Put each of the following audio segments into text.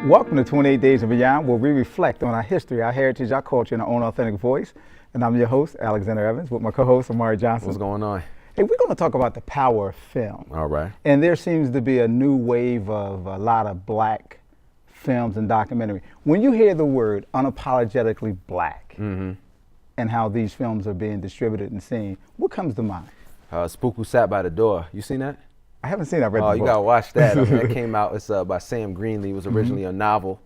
Welcome to 28 Days and Beyond, where we reflect on our history, our heritage, our culture, and our own authentic voice. And I'm your host, Alexander Evans, with my co-host, Amari Johnson. What's going on? Hey, we're going to talk about the power of film. All right. And there seems to be a new wave of a lot of black films and documentary. When you hear the word unapologetically black and how these films are being distributed and seen, what comes to mind? Spook Who Sat by the Door. You seen that? I haven't seen that. Read the book. You gotta watch that. I mean, that came out. It's by Sam Greenlee. It was originally a novel,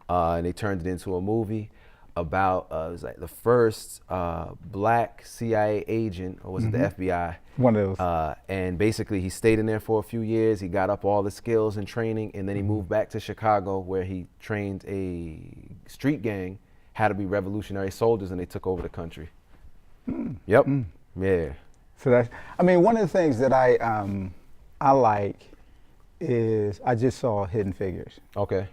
and they turned it into a movie about it was like the first black CIA agent, or was it the FBI? One of those. And basically, he stayed in there for a few years. He got up all the skills and training, and then he moved back to Chicago, where he trained a street gang how to be revolutionary soldiers, and they took over the country. Yep. Yeah. So that's, I mean, one of the things that I like is I just saw Hidden Figures. Okay.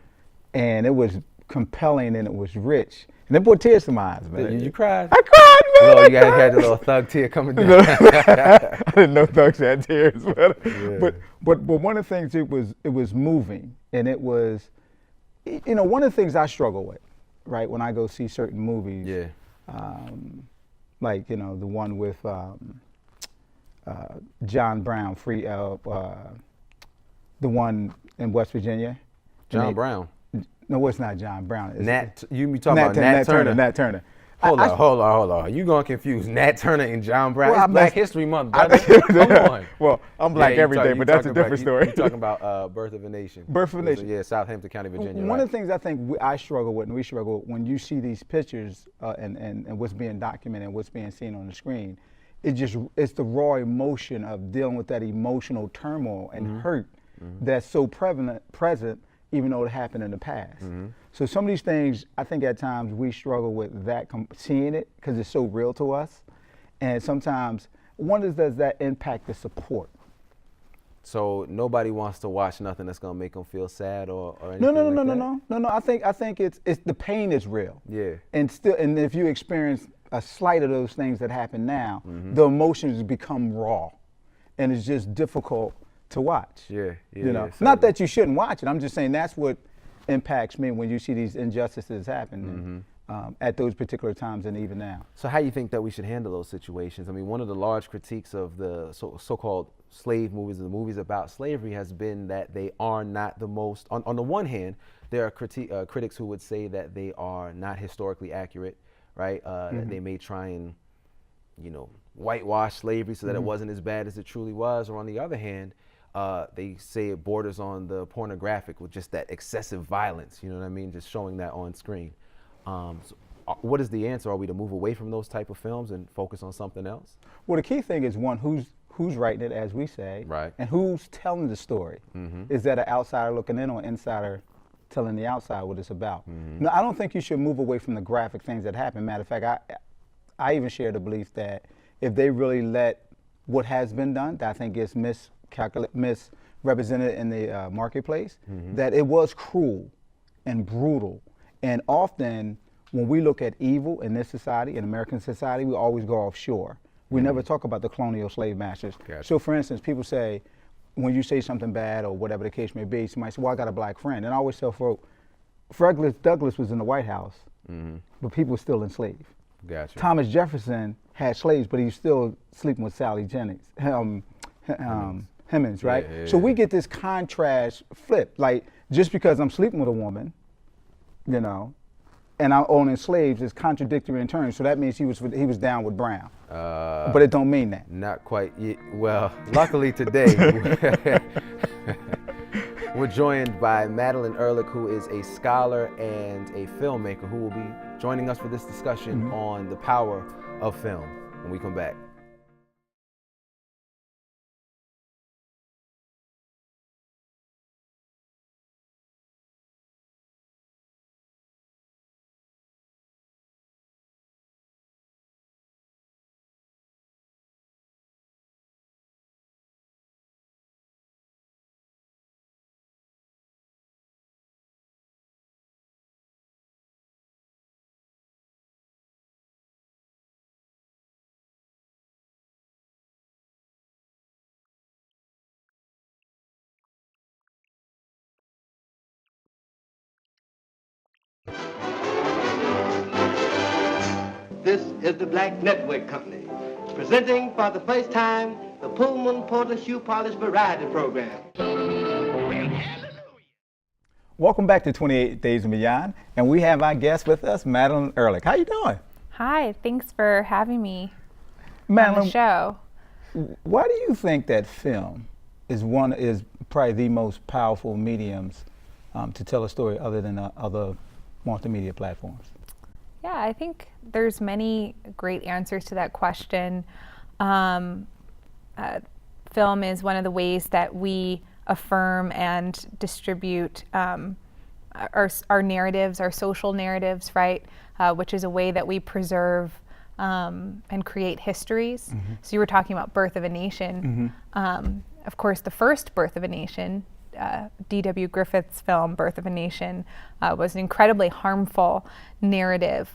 And it was compelling and it was rich. And it brought tears to my eyes, man. You cried? I cried, man. You had the little thug tear coming down. I didn't know thugs had tears, but one of the things, it was moving, and it was, you know, one of the things I struggle with, right, when I go see certain movies. Yeah. Like, you know, the one with John Brown, the one in West Virginia. John Brown. No, it's not John Brown. You be talking about Nat Turner. Nat Turner. Hold on. You gonna confuse Nat Turner and John Brown? Well, it's Black History Month, brother. Come on. Well, I'm black every day, but that's a different story. You're talking about Birth of a Nation. Birth of a Nation. Yeah, Southampton County, Virginia. One of the things I think I struggle with, and we struggle with, when you see these pictures and what's being documented and what's being seen on the screen, it's the raw emotion of dealing with that emotional turmoil and hurt that's so present, even though it happened in the past. So some of these things, I think at times we struggle with that, seeing it, because it's so real to us. And sometimes, does that impact the support? So nobody wants to watch nothing that's gonna make them feel sad or anything No. I think it's the pain is real. Yeah. And if you experience a slight of those things that happen now, the emotions become raw, and it's just difficult to watch. Yeah. You know, not that you shouldn't watch it. I'm just saying that's what impacts me when you see these injustices happen at those particular times and even now. So how do you think that we should handle those situations? I mean, one of the large critiques of the so-called slave movies, the movies about slavery, has been that they are not the most, on the one hand, there are critics who would say that they are not historically accurate, right? That they may try and, you know, whitewash slavery so that it wasn't as bad as it truly was. Or on the other hand, they say it borders on the pornographic with just that excessive violence, you know what I mean? Just showing that on screen. What is the answer? Are we to move away from those type of films and focus on something else? Well, the key thing is, one, who's writing it, as we say, right, and who's telling the story. Is that an outsider looking in or an insider telling the outside what it's about? No, I don't think you should move away from the graphic things that happen. Matter of fact, I even share the belief that if they really let what has been done, that I think is misrepresented in the marketplace, that it was cruel and brutal. And often when we look at evil in this society, in American society, we always go offshore. We never talk about the colonial slave masters. Gotcha. So for instance, people say, when you say something bad or whatever the case may be, somebody says, well, I got a black friend. And I always tell folk, Frederick Douglass was in the White House, but people were still enslaved. Gotcha. Thomas Jefferson had slaves, but he was still sleeping with Sally Hemings, right? Yeah. So we get this contrast flip. Like, just because I'm sleeping with a woman, you know, and I'm owning slaves is contradictory in terms. So that means he was down with Brown. But it don't mean that. Not quite. Well, luckily today, we're joined by Madeleine Ehrlich, who is a scholar and a filmmaker, who will be joining us for this discussion on the power of film when we come back. This is the Black Network Company, presenting for the first time the Pullman Porter Shoe Polish Variety Program. Welcome back to 28 Days and Beyond, and we have our guest with us, Madeleine Ehrlich. How you doing? Hi, thanks for having me Madeleine, on the show. why do you think that film is probably the most powerful mediums to tell a story other than other multimedia platforms? Yeah, I think there's many great answers to that question. Film is one of the ways that we affirm and distribute our narratives, our social narratives, right? Which is a way that we preserve and create histories. Mm-hmm. So you were talking about Birth of a Nation. Mm-hmm. Of course, the first Birth of a Nation, D.W. Griffith's film, Birth of a Nation, was an incredibly harmful narrative.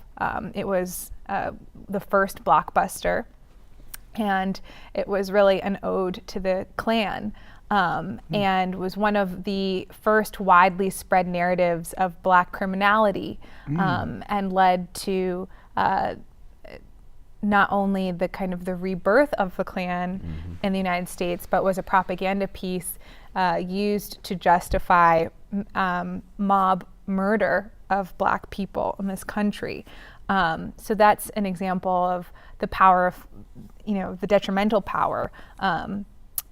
It was the first blockbuster, and it was really an ode to the Klan. And was one of the first widely spread narratives of Black criminality, and led to not only the kind of the rebirth of the Klan in the United States, but was a propaganda piece used to justify mob murder of Black people in this country. So that's an example of the power of, the detrimental power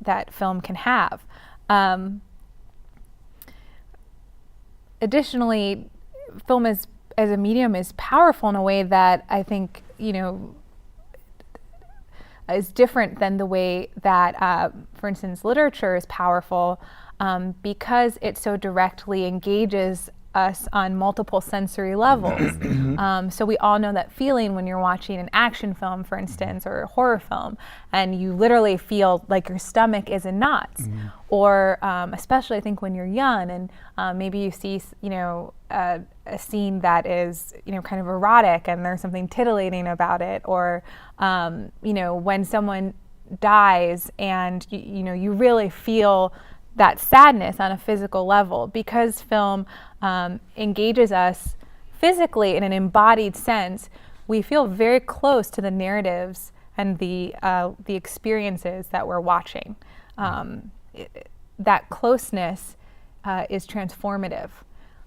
that film can have. Additionally, film as a medium is powerful in a way that I think, is different than the way that, for instance, literature is powerful because it so directly engages us on multiple sensory levels. So we all know that feeling when you're watching an action film, for instance, or a horror film, and you literally feel like your stomach is in knots. Or especially I think when you're young and maybe you see, a scene that is, kind of erotic and there's something titillating about it, or, when someone dies and, you really feel that sadness on a physical level because film engages us physically in an embodied sense. We feel very close to the narratives and the experiences that we're watching. That closeness is transformative.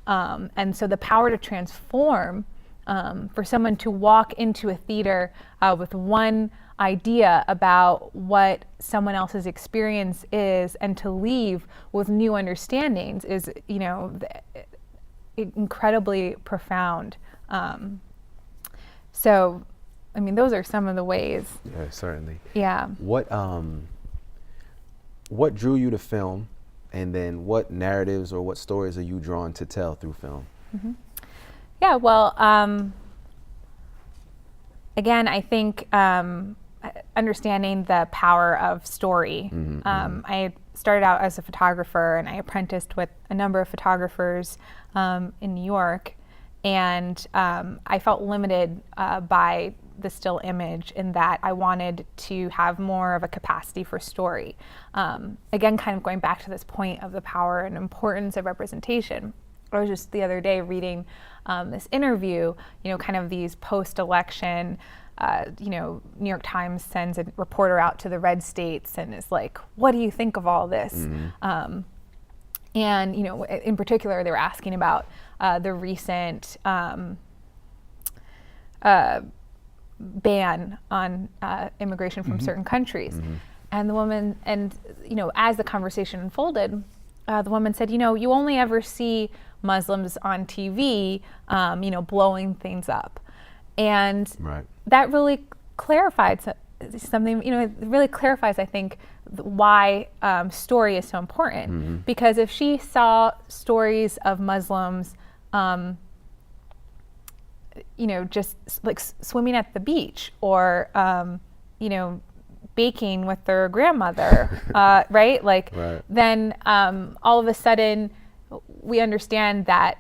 And so the power to transform, for someone to walk into a theater with one idea about what someone else's experience is and to leave with new understandings is, incredibly profound. So, those are some of the ways. Yeah, certainly. Yeah. What drew you to film, and then what narratives or what stories are you drawn to tell through film? Mm-hmm. Yeah, well, again, I think understanding the power of story. I started out as a photographer and I apprenticed with a number of photographers in New York, and I felt limited by the still image in that I wanted to have more of a capacity for story. Again, kind of going back to this point of the power and importance of representation. I was just the other day reading this interview, kind of these post-election, New York Times sends a reporter out to the red states and is like, what do you think of all this? And, in particular, they were asking about the recent ban on immigration from certain countries. And the woman, as the conversation unfolded, the woman said, you only ever see Muslims on TV, blowing things up. And Right. that really clarified something, it really clarifies, I think, why story is so important. Because if she saw stories of Muslims, just like swimming at the beach or, baking with their grandmother, right? Right. Then all of a sudden we understand that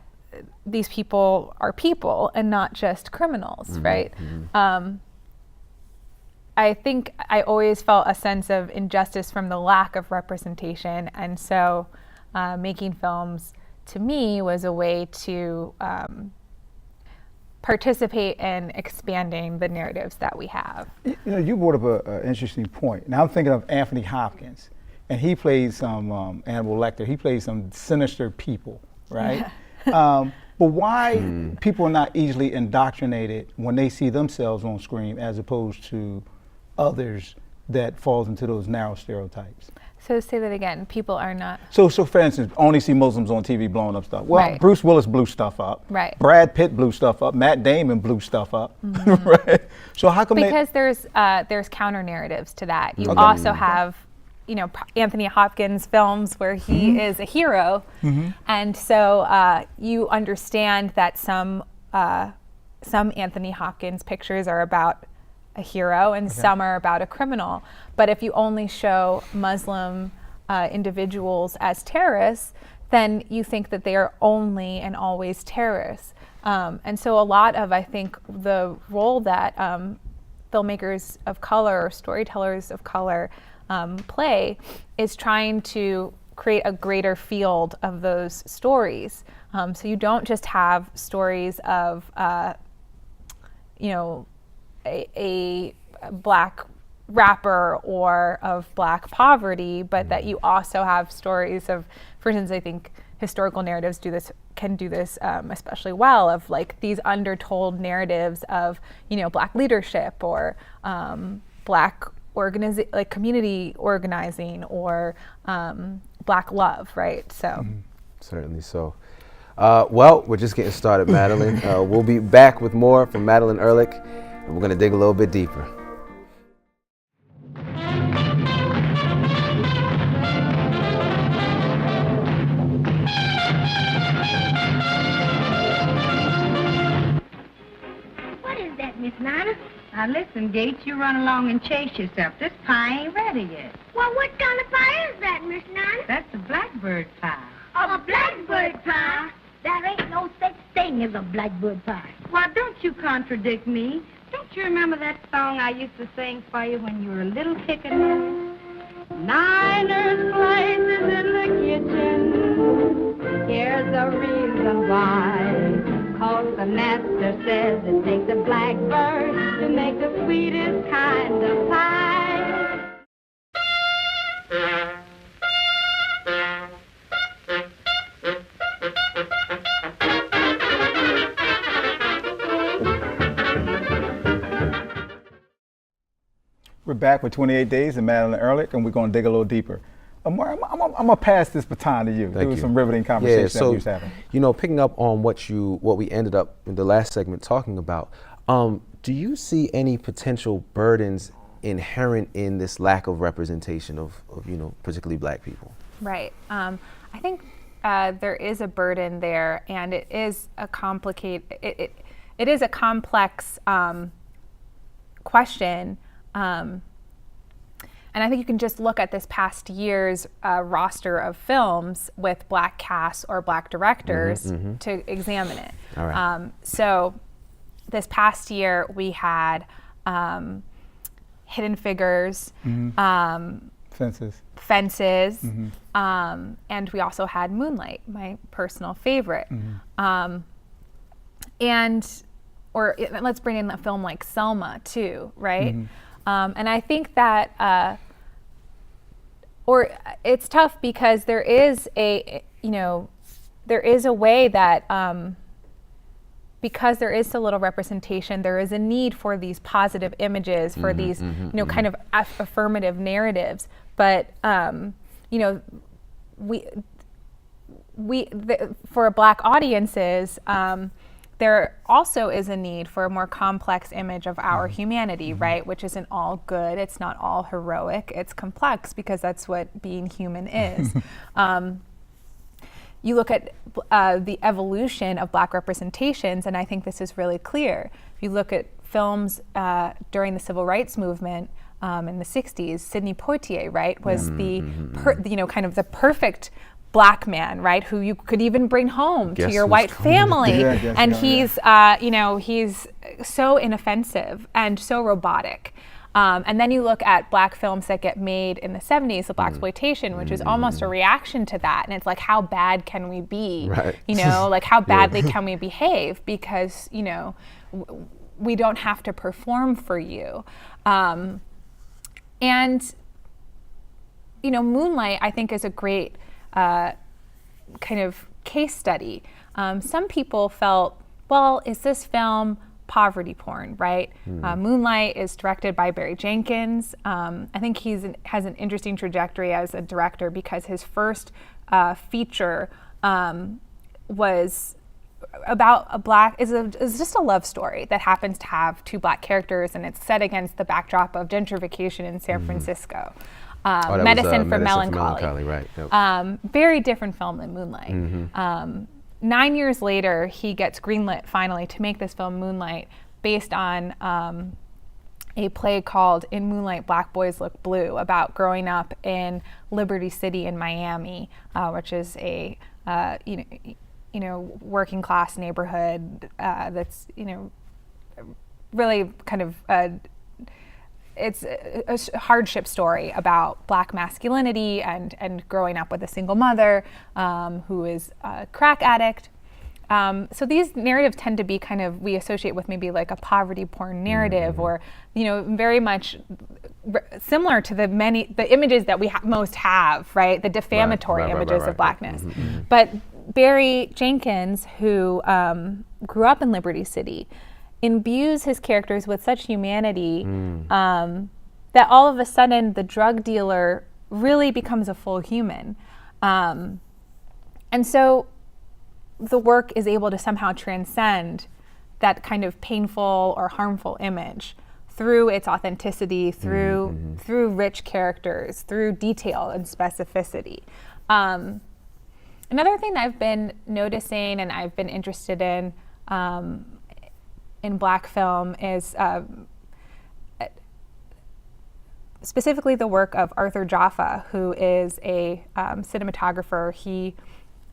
these people are people and not just criminals, right? I think I always felt a sense of injustice from the lack of representation, and so making films to me was a way to participate in expanding the narratives that we have. You know, you brought up an interesting point. Now I'm thinking of Anthony Hopkins, and he plays some Hannibal Lecter. He plays some sinister people, right? But why people are not easily indoctrinated when they see themselves on screen as opposed to others that falls into those narrow stereotypes? So say that again. People are not. So for instance, only see Muslims on TV blowing up stuff. Well, Right. Bruce Willis blew stuff up. Right. Brad Pitt blew stuff up. Matt Damon blew stuff up. Right. So how come Because there's counter narratives to that. You Okay. also have, you know, Anthony Hopkins films where he is a hero, and so you understand that some Anthony Hopkins pictures are about a hero and some are about a criminal. But if you only show Muslim individuals as terrorists, then you think that they are only and always terrorists. And so a lot of, I think, the role that filmmakers of color or storytellers of color play is trying to create a greater field of those stories. So you don't just have stories of, you know, a black rapper or of black poverty, but that you also have stories of, for instance, I think historical narratives can do this especially well, of like these undertold narratives of, you know, black leadership or black like community organizing or black love, right? So Certainly so. Well, we're just getting started, Madeleine. We'll be back with more from Madeleine Ehrlich, and we're going to dig a little bit deeper. What is that, Miss Nina? Now listen, Gates, you run along and chase yourself. This pie ain't ready yet. Well, what kind of pie is that, Miss Nina? That's a blackbird pie. A blackbird pie? There ain't no such thing as a blackbird pie. Why, don't you contradict me. Don't you remember that song I used to sing for you when you were a little pickaninny? Niners places in the kitchen. Here's the reason why. 'Cause the master says it takes a blackbird to make the sweetest kind of pie. We're back with 28 Days and Madeleine Ehrlich, and we're going to dig a little deeper. Amar, I'm going to pass this baton to you. There was some riveting conversation that we was having. You know, picking up on what we ended up in the last segment talking about, do you see any potential burdens inherent in this lack of representation of you know, particularly black people? right. I think there is a burden there, and it is a it is a complex question. And I think you can just look at this past year's roster of films with black casts or black directors to examine it. All right. So this past year we had Hidden Figures, Fences, and we also had Moonlight, my personal favorite. Or let's bring in a film like Selma too, right? And I think that, or it's tough because there is a way that, because there is so little representation, there is a need for these positive images, for these, kind of affirmative narratives. But, for Black audiences, there also is a need for a more complex image of our humanity, right? Which isn't all good, it's not all heroic, it's complex because that's what being human is. You look at the evolution of Black representations, and I think this is really clear. If you look at films during the Civil Rights Movement in the 60s, Sidney Poitier, right, was kind of the perfect Black man, right, who you could even bring home to your white family. And he's so inoffensive and so robotic. And then you look at black films that get made in the 70s, the blaxploitation, which is almost a reaction to that. And it's like, how bad can we be? Right. You know, like how badly can we behave? Because, you know, we don't have to perform for you. And, you know, Moonlight, I think, is a great kind of case study. Some people felt, well, is this film poverty porn, right? Moonlight is directed by Barry Jenkins. I think has an interesting trajectory as a director because his first feature was about is just a love story that happens to have two black characters, and it's set against the backdrop of gentrification in San Francisco. Medicine for Melancholy. Right. Yep. Very different film than Moonlight. 9 years later, he gets greenlit finally to make this film Moonlight, based on a play called In Moonlight, Black Boys Look Blue, about growing up in Liberty City in Miami, which is a working class neighborhood that's really kind of it's a hardship story about black masculinity and growing up with a single mother who is a crack addict. So these narratives tend to be kind of, we associate with maybe like a poverty porn narrative, or, you know, very much similar to the images that we most have, right? The defamatory images of blackness. But Barry Jenkins, who grew up in Liberty City, imbues his characters with such humanity that all of a sudden the drug dealer really becomes a full human. And so the work is able to somehow transcend that kind of painful or harmful image through its authenticity, through rich characters, through detail and specificity. Another thing that I've been noticing and I've been interested in black film is specifically the work of Arthur Jaffa, who is a cinematographer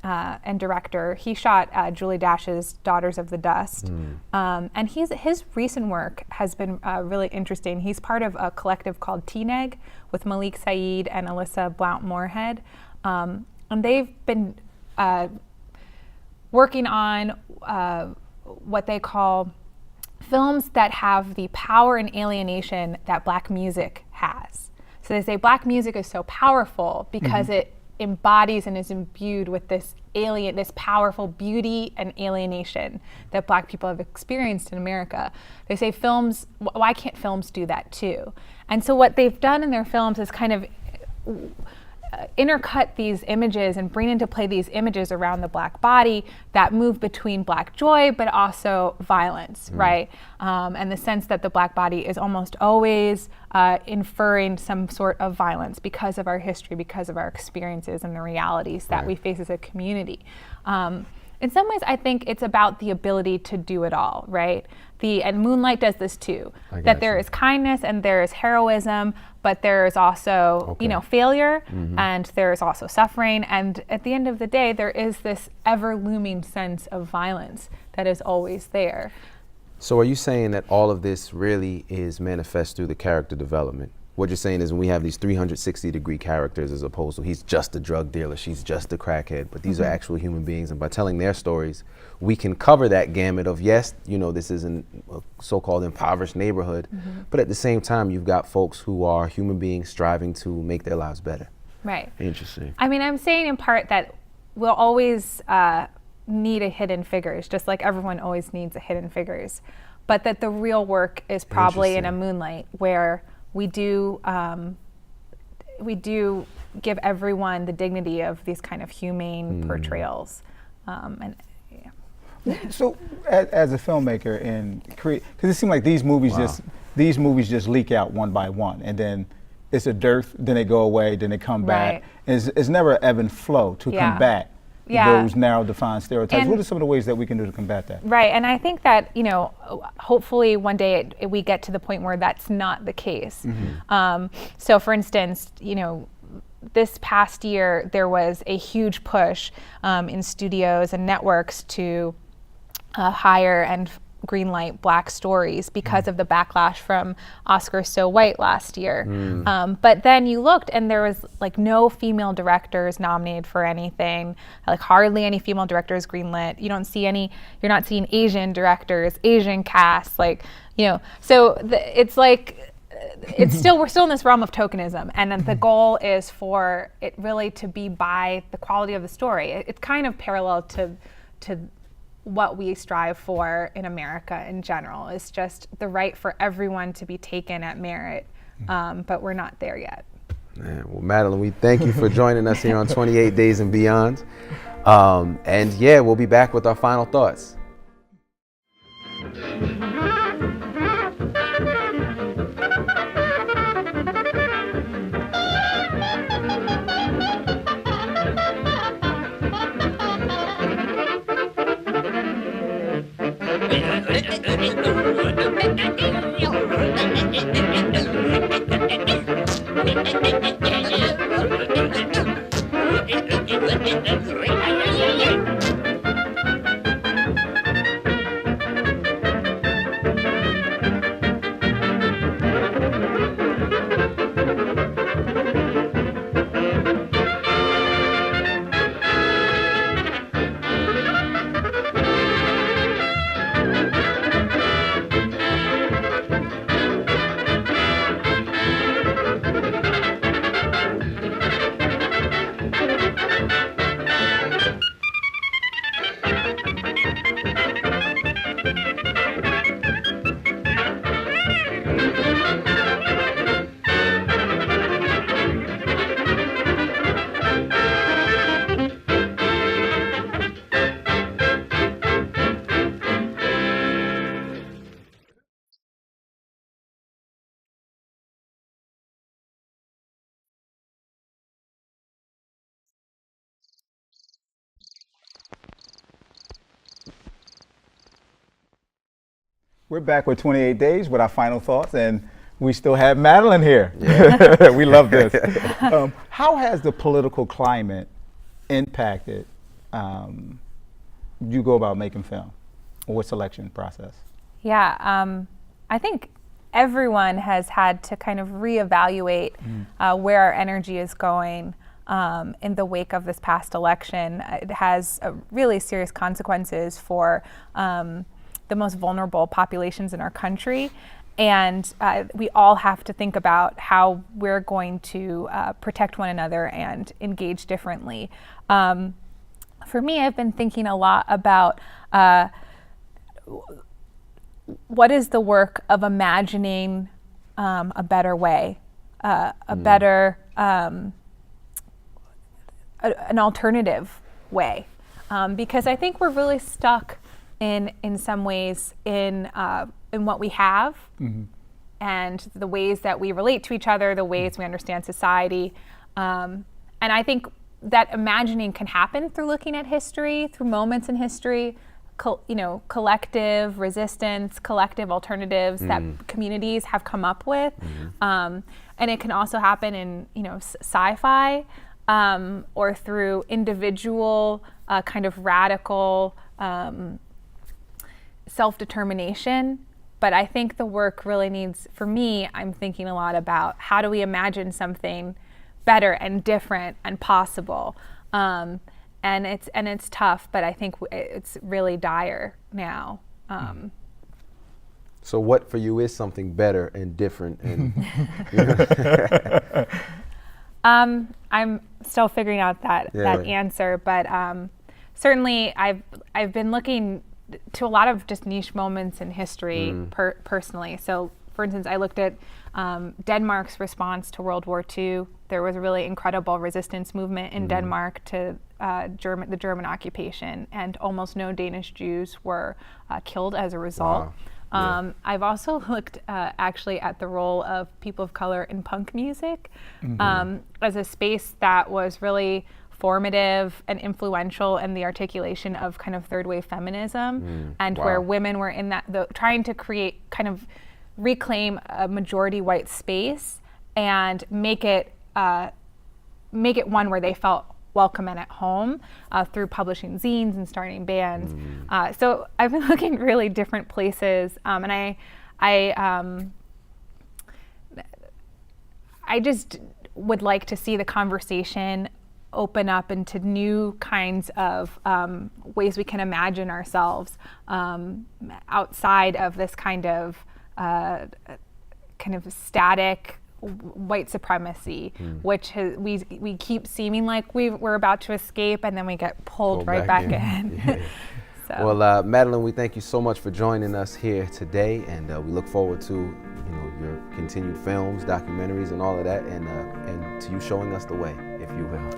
and director. He shot Julie Dash's Daughters of the Dust. And his recent work has been really interesting. He's part of a collective called TNEG with Malik Saeed and Alyssa Blount-Moorhead. And they've been working on what they call films that have the power and alienation that black music has. So they say black music is so powerful because it embodies and is imbued with this powerful beauty and alienation that black people have experienced in America. They say films, why can't films do that too? And so what they've done in their films is kind of intercut these images and bring into play these images around the black body that move between black joy but also violence, right? And the sense that the black body is almost always inferring some sort of violence because of our history, because of our experiences and the realities that we face as a community. In some ways, I think it's about the ability to do it all, right? And Moonlight does this too, that there is kindness and there is heroism, but there is also, failure, and there is also suffering. And at the end of the day, there is this ever-looming sense of violence that is always there. So are you saying that all of this really is manifest through the character development? What you're saying is when we have these 360-degree characters as opposed to he's just a drug dealer, she's just a crackhead, but these are actual human beings, and by telling their stories, we can cover that gamut of, yes, this is a so-called impoverished neighborhood, but at the same time, you've got folks who are human beings striving to make their lives better. Right. Interesting. I mean, I'm saying in part that we'll always need a Hidden Figures, just like everyone always needs a Hidden Figures, but that the real work is probably in a Moonlight, where we do give everyone the dignity of these kind of humane portrayals. So, as a filmmaker, and because it seems like these movies just leak out one by one, and then it's a dearth, then they go away, then they come back. It's never an ebb and flow to combat those narrow defined stereotypes. What are some of the ways that we can do to combat that? Right, and I think that, hopefully one day we get to the point where that's not the case. So for instance, this past year there was a huge push in studios and networks to hire and greenlight Black stories because of the backlash from Oscar So White last year. But then you looked and there was like no female directors nominated for anything, like hardly any female directors greenlit. You don't see any, you're not seeing Asian directors, Asian casts, like, you know, so it's like, it's still, we're still in this realm of tokenism, and then the goal is for it really to be by the quality of the story. It's kind of parallel to what we strive for in America in general. Is just the right for everyone to be taken at merit, but we're not there yet. Man, well, Madeleine, we thank you for joining us here on 28 Days and Beyond. And yeah, we'll be back with our final thoughts. We're back with 28 Days with our final thoughts, and we still have Madeleine here. Yeah. We love this. How has the political climate impacted you go about making film, or selection process? Yeah, I think everyone has had to kind of reevaluate where our energy is going in the wake of this past election. It has really serious consequences for the most vulnerable populations in our country. And we all have to think about how we're going to protect one another and engage differently. For me, I've been thinking a lot about what is the work of imagining a better way, a better, an alternative way. Because I think we're really stuck in some ways in what we have, and the ways that we relate to each other, the ways we understand society. And I think that imagining can happen through looking at history, through moments in history, collective resistance, collective alternatives that communities have come up with. And it can also happen in, sci-fi, or through individual kind of radical self-determination. But I think the work really needs, for me, I'm thinking a lot about how do we imagine something better and different and possible. And it's tough, but I think it's really dire now. So what for you is something better and different? And I'm still figuring out that answer, but certainly I've been looking to a lot of just niche moments in history personally. So, for instance, I looked at Denmark's response to World War II. There was a really incredible resistance movement in Denmark to the German occupation, and almost no Danish Jews were killed as a result. Wow. I've also looked actually at the role of people of color in punk music as a space that was really formative and influential in the articulation of kind of third wave feminism, and where women were in that, trying to create, kind of reclaim a majority white space and make it one where they felt welcome and at home through publishing zines and starting bands. So I've been looking really different places, and I just would like to see the conversation open up into new kinds of ways we can imagine ourselves outside of this kind of static white supremacy, which we keep seeming like we're about to escape, and then we get pulled right back in. Yeah. So. Well, Madeleine, we thank you so much for joining us here today, and we look forward to your continued films, documentaries, and all of that, and to you showing us the way, if you will.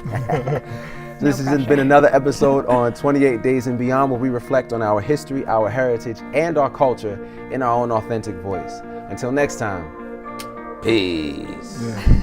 This has been another episode on 28 Days and Beyond, where we reflect on our history, our heritage, and our culture in our own authentic voice. Until next time, peace. Yeah.